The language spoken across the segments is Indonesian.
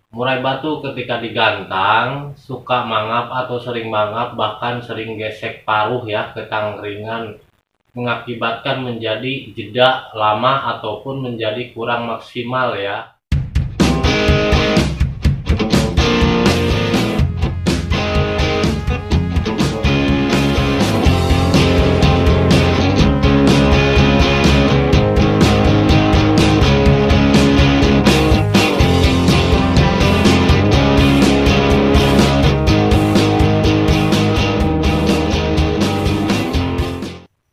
Murai batu ketika digantang suka mangap atau sering mangap, bahkan sering gesek paruh ya ke tangkringan, mengakibatkan menjadi jeda lama ataupun menjadi kurang maksimal ya.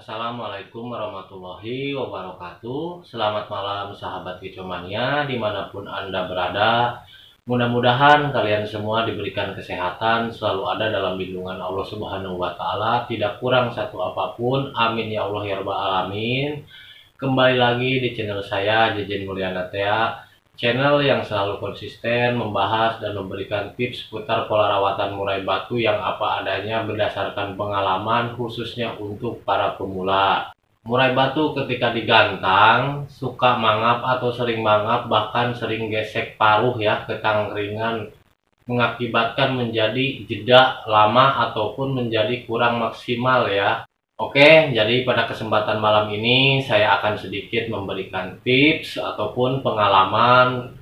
Assalamualaikum warahmatullahi wabarakatuh. Selamat malam sahabat Kicomania dimanapun Anda berada. Mudah-mudahan kalian semua diberikan kesehatan, selalu ada dalam lindungan Allah Subhanahu wa Ta'ala, tidak kurang satu apapun. Amin ya Allah ya Rabbal Alamin. Kembali lagi di channel saya, Jejen Mulyana Tea, channel yang selalu konsisten membahas dan memberikan tips seputar pola rawatan murai batu yang apa adanya berdasarkan pengalaman, khususnya untuk para pemula. Murai batu ketika digantang suka mangap atau sering mangap, bahkan sering gesek paruh ya ke tangkringan, mengakibatkan menjadi jeda lama ataupun menjadi kurang maksimal ya. Oke, jadi pada kesempatan malam ini saya akan sedikit memberikan tips ataupun pengalaman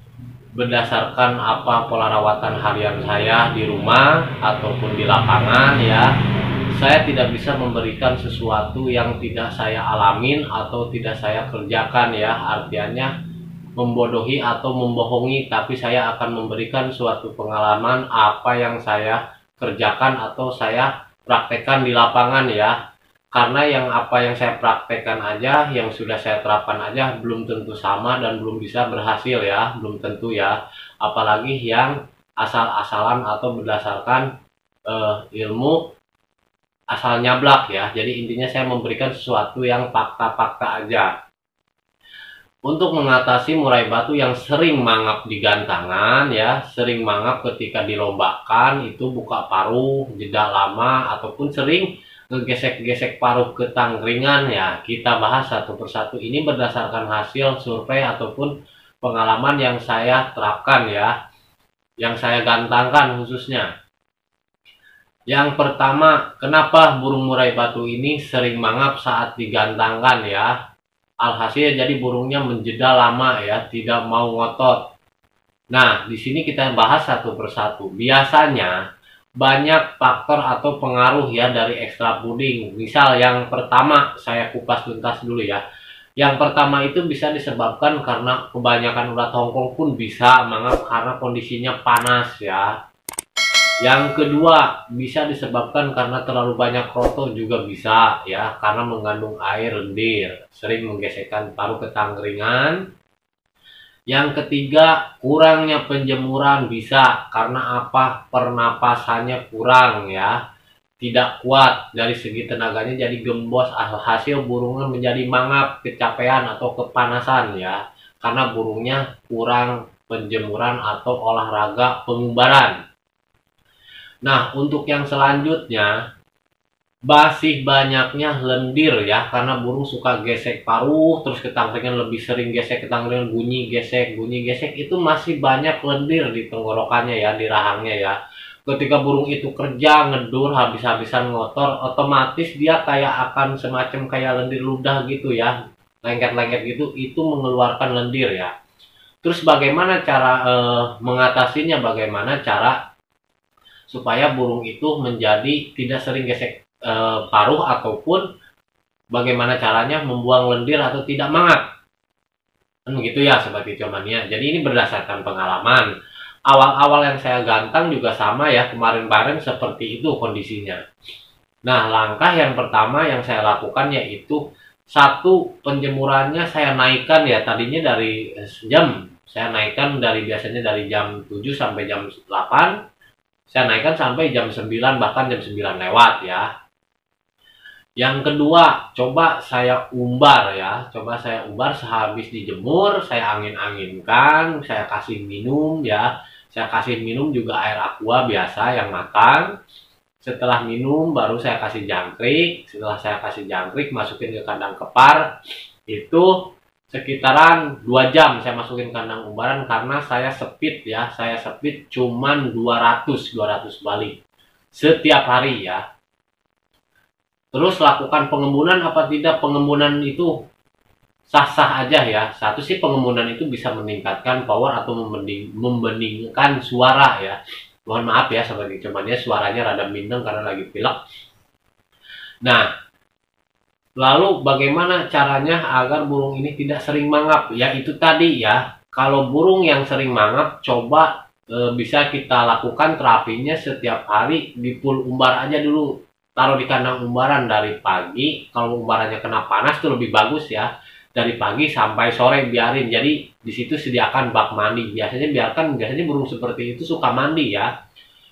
berdasarkan apa pola rawatan harian saya di rumah ataupun di lapangan ya. Saya tidak bisa memberikan sesuatu yang tidak saya alamin atau tidak saya kerjakan ya. Artinya membodohi atau membohongi, tapi saya akan memberikan suatu pengalaman apa yang saya kerjakan atau saya praktekkan di lapangan ya. Karena yang apa yang saya praktekkan aja, yang sudah saya terapkan aja belum tentu sama dan belum bisa berhasil ya, belum tentu ya. Apalagi yang asal-asalan atau berdasarkan ilmu asal nyablak ya. Jadi intinya saya memberikan sesuatu yang fakta-fakta aja. Untuk mengatasi murai batu yang sering mangap di gantangan ya, sering mangap ketika dilombakan, itu buka paruh, jeda lama, ataupun sering ngegesek-gesek paruh ke tangkringan ya. Kita bahas satu persatu ini berdasarkan hasil survei ataupun pengalaman yang saya terapkan ya, yang saya gantangkan khususnya. Yang pertama, kenapa burung murai batu ini sering mangap saat digantangkan ya? Alhasil jadi burungnya menjeda lama ya, tidak mau ngotot. Nah, di sini kita bahas satu persatu. Biasanya banyak faktor atau pengaruh ya dari ekstra puding. Misal yang pertama, saya kupas tuntas dulu ya. Yang pertama itu bisa disebabkan karena kebanyakan ulat Hongkong pun bisa mangap karena kondisinya panas ya. Yang kedua, bisa disebabkan karena terlalu banyak kroto juga bisa ya, karena mengandung air lendir, sering menggesekkan paruh ke tangkringan. Yang ketiga, kurangnya penjemuran bisa karena apa? Pernapasannya kurang ya, tidak kuat dari segi tenaganya, jadi gembos, hasil burungnya menjadi mangap, kecapean atau kepanasan ya, karena burungnya kurang penjemuran atau olahraga pengubaran. Nah, untuk yang selanjutnya, masih banyaknya lendir ya, karena burung suka gesek paruh, terus ketangkringan lebih sering gesek ketangkringan, bunyi gesek, itu masih banyak lendir di tenggorokannya ya, di rahangnya ya. Ketika burung itu kerja, ngedur, habis-habisan ngotor, otomatis dia kayak akan semacam kayak lendir ludah gitu ya, lengket-lengket gitu, itu mengeluarkan lendir ya. Terus bagaimana cara mengatasinya, bagaimana cara supaya burung itu menjadi tidak sering gesek paruh, ataupun bagaimana caranya membuang lendir atau tidak mangap, kan begitu ya Sobat Kicomania. Jadi ini berdasarkan pengalaman. Awal-awal yang saya gantang juga sama ya, kemarin-kemarin seperti itu kondisinya. Nah, langkah yang pertama yang saya lakukan yaitu satu, penjemurannya saya naikkan ya, tadinya dari jam, saya naikkan dari biasanya dari jam 7 sampai jam 8, saya naikkan sampai jam 9, bahkan jam 9 lewat ya. Yang kedua, coba saya umbar ya. Coba saya umbar sehabis dijemur, saya angin-anginkan, saya kasih minum ya. Saya kasih minum juga air aqua biasa yang matang. Setelah minum baru saya kasih jangkrik. Setelah saya kasih jangkrik, masukin ke kandang kepar. Itu sekitaran 2 jam saya masukin kandang umbaran karena saya speed ya, saya speed cuman 200 balik setiap hari ya. Terus lakukan pengembunan apa tidak? Pengembunan itu sah-sah aja ya. Satu sih pengembunan itu bisa meningkatkan power atau membeningkan suara ya. Mohon maaf ya sebagai cuman ya suaranya rada mindeng karena lagi pilek. Nah, lalu bagaimana caranya agar burung ini tidak sering mangap? Ya itu tadi ya. Kalau burung yang sering mangap, coba bisa kita lakukan terapinya setiap hari di pool umbar aja dulu. Taruh di kandang umbaran dari pagi, kalau umbarannya kena panas tuh lebih bagus ya. Dari pagi sampai sore biarin. Jadi di situ sediakan bak mandi. Biasanya burung seperti itu suka mandi ya.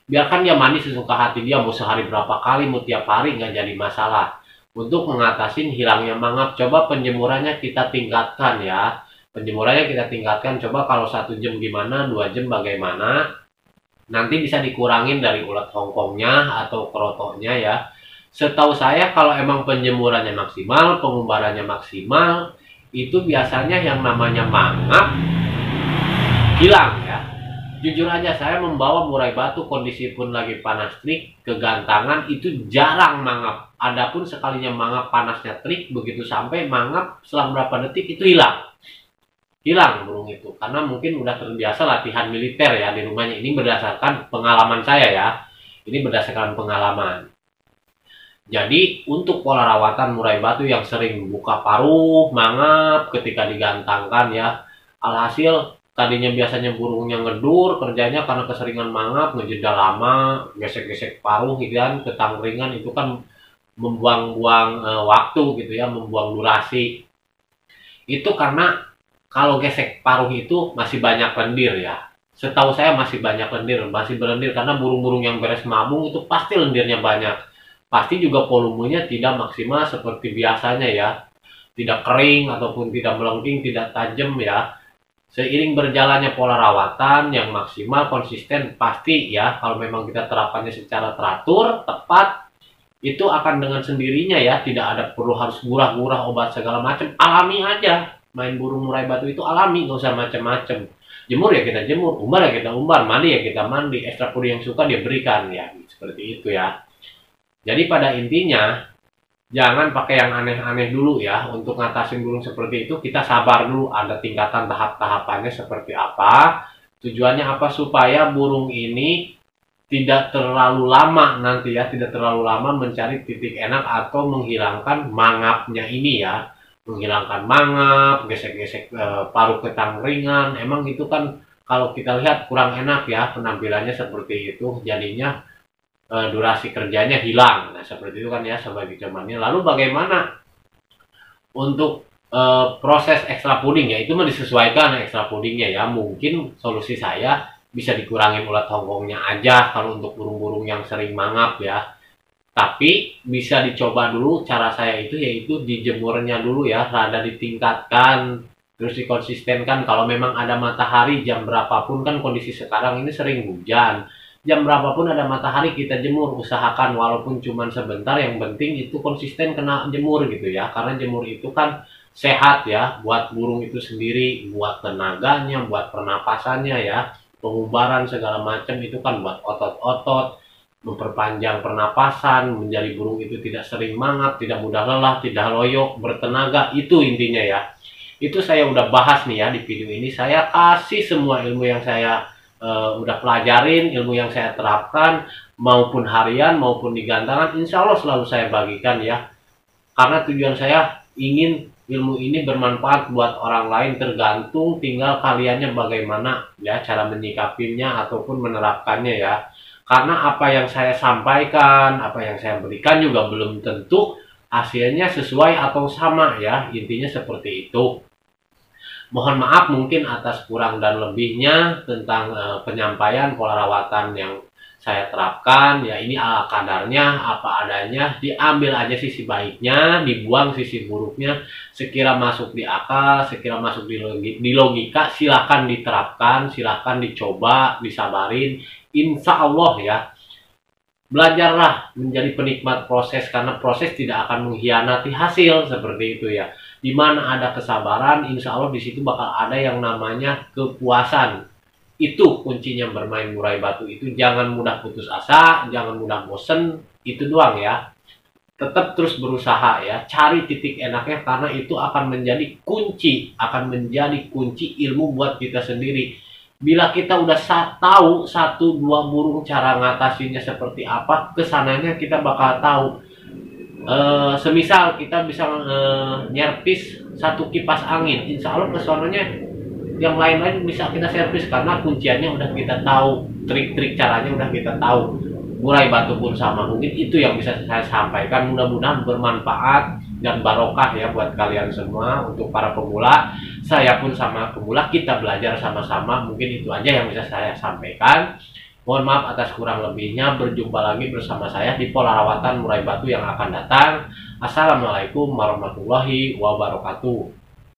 Biarkan dia mandi sesuka hati dia, mau sehari berapa kali, mau tiap hari, nggak jadi masalah. Untuk mengatasi hilangnya mangap, coba penjemurannya kita tingkatkan ya. Penjemurannya kita tingkatkan, coba kalau 1 jam gimana, 2 jam bagaimana. Nanti bisa dikurangin dari ulat hongkongnya atau kerotonya ya. Setahu saya kalau emang penjemurannya maksimal, pengumbarannya maksimal, itu biasanya yang namanya mangap hilang ya. Jujur aja saya membawa murai batu kondisi pun lagi panas terik ke gantangan itu jarang mangap. Adapun sekalinya mangap panasnya terik begitu sampai mangap selang berapa detik itu hilang. Hilang burung itu karena mungkin udah terbiasa latihan militer ya di rumahnya. Ini berdasarkan pengalaman saya ya. Ini berdasarkan pengalaman. Jadi untuk pola rawatan murai batu yang sering buka paruh, mangap ketika digantangkan ya. Alhasil tadinya biasanya burungnya ngedur, kerjanya karena keseringan mangap, ngejeda lama, gesek-gesek paruh gitu kan, ketangringan itu kan membuang-buang waktu gitu ya, membuang durasi. Itu karena kalau gesek paruh itu masih banyak lendir ya. Setahu saya masih banyak lendir, masih berlendir karena burung-burung yang beres mabung itu pasti lendirnya banyak. Pasti juga volumenya tidak maksimal seperti biasanya ya. Tidak kering ataupun tidak melengking, tidak tajam ya. Seiring berjalannya pola rawatan yang maksimal, konsisten, pasti ya kalau memang kita terapkannya secara teratur, tepat, itu akan dengan sendirinya ya. Tidak ada perlu harus gurah-gurah obat segala macam. Alami aja. Main burung murai batu itu alami, nggak usah macam-macam. Jemur ya kita jemur, umbar ya kita umbar, mandi ya kita mandi. Ekstra puri yang suka dia berikan ya. Seperti itu ya. Jadi pada intinya, jangan pakai yang aneh-aneh dulu ya. Untuk ngatasin burung seperti itu, kita sabar dulu. Ada tingkatan tahap-tahapannya seperti apa. Tujuannya apa? Supaya burung ini tidak terlalu lama nanti ya. Tidak terlalu lama mencari titik enak atau menghilangkan mangapnya ini ya. Menghilangkan mangap, gesek-gesek paruh ketangringan. Emang itu kan kalau kita lihat kurang enak ya. Penampilannya seperti itu. Jadinya durasi kerjanya hilang. Nah, seperti itu kan ya sebagai cumannya. Lalu bagaimana untuk proses ekstra puding ya? Itu mah disesuaikan ekstra pudingnya ya. Mungkin solusi saya bisa dikurangin ulat hongkongnya aja kalau untuk burung-burung yang sering mangap ya. Tapi bisa dicoba dulu cara saya itu yaitu dijemurnya dulu ya, rada ditingkatkan, terus dikonsistenkan. Kalau memang ada matahari jam berapapun kan kondisi sekarang ini sering hujan. Jam berapapun ada matahari kita jemur, usahakan walaupun cuma sebentar, yang penting itu konsisten kena jemur gitu ya, karena jemur itu kan sehat ya buat burung itu sendiri, buat tenaganya, buat pernapasannya ya, pengumbaran segala macam itu kan buat otot-otot, memperpanjang pernapasan, menjadi burung itu tidak sering mangap, tidak mudah lelah, tidak loyo, bertenaga, itu intinya ya. Itu saya udah bahas nih ya di video ini, saya kasih semua ilmu yang saya udah pelajarin, ilmu yang saya terapkan maupun harian maupun di gantangan, insya Allah selalu saya bagikan ya, karena tujuan saya ingin ilmu ini bermanfaat buat orang lain. Tergantung tinggal kaliannya bagaimana ya cara menyikapinya ataupun menerapkannya ya, karena apa yang saya sampaikan, apa yang saya berikan juga belum tentu hasilnya sesuai atau sama ya, intinya seperti itu. Mohon maaf mungkin atas kurang dan lebihnya tentang penyampaian pola rawatan yang saya terapkan ya. Ini ala kadarnya, apa adanya, diambil aja sisi baiknya, dibuang sisi buruknya. Sekira masuk di akal, sekira masuk di logika, silahkan diterapkan, silahkan dicoba, disabarin. Insya Allah ya, belajarlah menjadi penikmat proses, karena proses tidak akan mengkhianati hasil, seperti itu ya. Di mana ada kesabaran, insya Allah di situ bakal ada yang namanya kepuasan. Itu kuncinya bermain murai batu itu, jangan mudah putus asa, jangan mudah bosen, itu doang ya. Tetap terus berusaha ya, cari titik enaknya karena itu akan menjadi kunci ilmu buat kita sendiri. Bila kita udah tahu satu dua burung cara ngatasinya seperti apa, kesananya kita bakal tahu. Semisal kita bisa nyervis satu kipas angin, insya Allah kesononya yang lain-lain bisa kita servis karena kunciannya udah kita tahu, trik-trik caranya udah kita tahu. Murai batu pun sama, mungkin itu yang bisa saya sampaikan. Mudah-mudahan bermanfaat dan barokah ya buat kalian semua. Untuk para pemula, saya pun sama pemula, kita belajar sama-sama. Mungkin itu aja yang bisa saya sampaikan. Mohon maaf atas kurang lebihnya. Berjumpa lagi bersama saya di pola rawatan murai batu yang akan datang. Assalamualaikum warahmatullahi wabarakatuh.